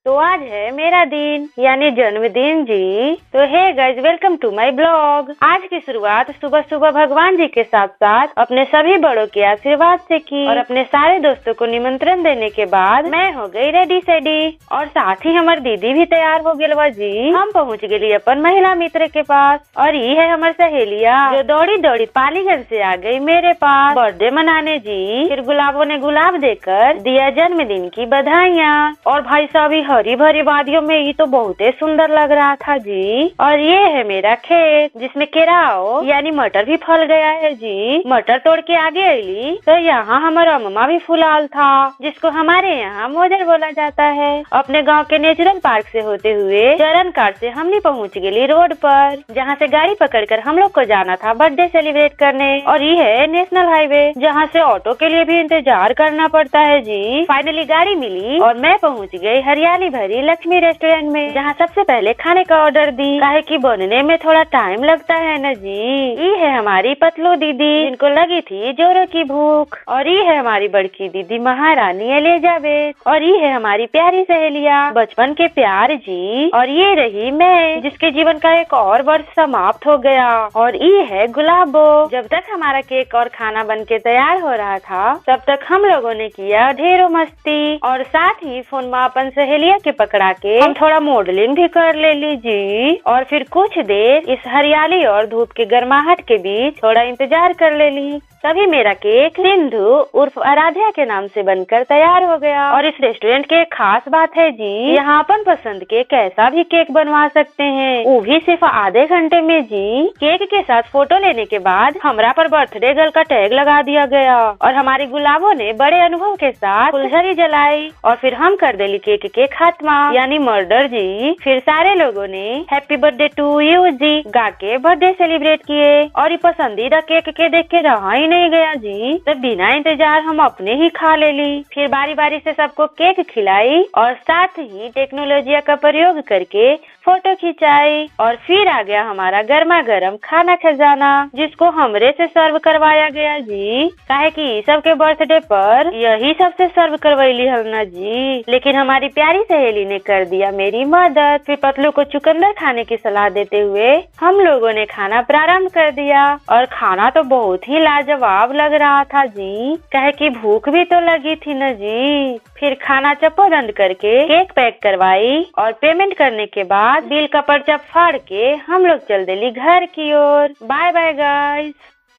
तो आज है मेरा दिन यानी जन्मदिन जी। तो hey guys, welcome to my blog. आज की शुरुआत सुबह सुबह भगवान जी के साथ साथ अपने सभी बड़ों के आशीर्वाद से की और अपने सारे दोस्तों को निमंत्रण देने के बाद मैं हो गई रेडी सेडी और साथ ही हमारी दीदी भी तैयार हो गई जी। हम पहुँच गए अपन महिला मित्र के पास और ये है हमारी सहेलिया जो दौड़ी दौड़ी पालीगंज से आ गई मेरे पास बर्थडे मनाने जी। फिर गुलाबों ने गुलाब देकर दिया जन्मदिन की बधाइयाँ और भाई साहब हरी भरी वादियों में ये तो बहुत ही सुंदर लग रहा था जी। और ये है मेरा खेत जिसमें केराव यानी मटर भी फल गया है जी। मटर तोड़ के आगे अली तो यहाँ हमारा अम्मा भी फुलाल था जिसको हमारे यहाँ मोजर बोला जाता है। अपने गांव के नेचुरल पार्क से होते हुए चरण कार से हमने पहुँच गई रोड पर जहाँ से गाड़ी पकड़कर हम लोग को जाना था बर्थडे सेलिब्रेट करने। और ये है नेशनल हाईवे जहाँ से ऑटो के लिए भी इंतजार करना पड़ता है जी। फाइनली गाड़ी मिली और मैं पहुँच गई हरियाली भरी लक्ष्मी रेस्टोरेंट में जहाँ सबसे पहले खाने का ऑर्डर दी काहे कि बनने में थोड़ा टाइम लगता है न जी। ये है हमारी पतलू दीदी जिनको लगी थी जोरों की भूख और ये है हमारी बड़की दीदी महारानी एलिजाबेथ और ये है हमारी प्यारी सहेलिया बचपन के प्यार जी। और ये रही मैं जिसके जीवन का एक और वर्ष समाप्त हो गया। और ये है गुलाबो। जब तक हमारा केक और खाना बन के तैयार हो रहा था तब तक हम लोगों ने किया ढेरों मस्ती और साथ ही फोन में अपन सहेलिया के पकड़ा के हम थोड़ा मॉडलिंग भी कर ले ली जी। और फिर कुछ देर इस हरियाली और धूप के गर्माहट के बीच थोड़ा इंतजार कर ले ली। तभी मेरा केक सिंधु उर्फ आराध्या के नाम से बनकर तैयार हो गया। और इस रेस्टोरेंट की एक खास बात है जी, यहाँ अपन पसंद के कैसा भी केक बनवा सकते हैं वो भी सिर्फ आधे घंटे में जी। केक के साथ फोटो लेने के बाद हमरा पर बर्थडे गर्ल का टैग लगा दिया गया और हमारी गुलाबों ने बड़े अनुभव के साथ फुलझड़ी जलाई और फिर हम कर देली केक के खात्मा यानी मर्डर जी। फिर सारे लोगों ने हैप्पी बर्थडे टू यू जी गा के बर्थडे सेलिब्रेट किए और ये पसंदीदा केक के देख के रहा ही नहीं गया जी। तो बिना इंतजार हम अपने ही खा ले ली। फिर बारी बारी से सबको केक खिलाई और साथ ही टेक्नोलॉजी का प्रयोग करके फोटो खिंचाई। और फिर आ गया हमारा गर्मा गर्म खाना खजाना जिसको हमरे से सर्व करवाया गया जी। काहे कि सबके बर्थडे पर यही सबसे सर्व करवैली हलना जी। लेकिन हमारी प्यारी सहेली ने कर दिया मेरी मदद। फिर पतलू को चुकंदर खाने की सलाह देते हुए हम लोगों ने खाना प्रारंभ कर दिया और खाना तो बहुत ही लाजवाब लग रहा था जी। कहे कि भूख भी तो लगी थी न जी। फिर खाना चप्पो बंद करके केक पैक करवाई और पेमेंट करने के बाद बिल का पर्चा फाड़ के हम लोग चल देली घर की ओर। Bye bye guys.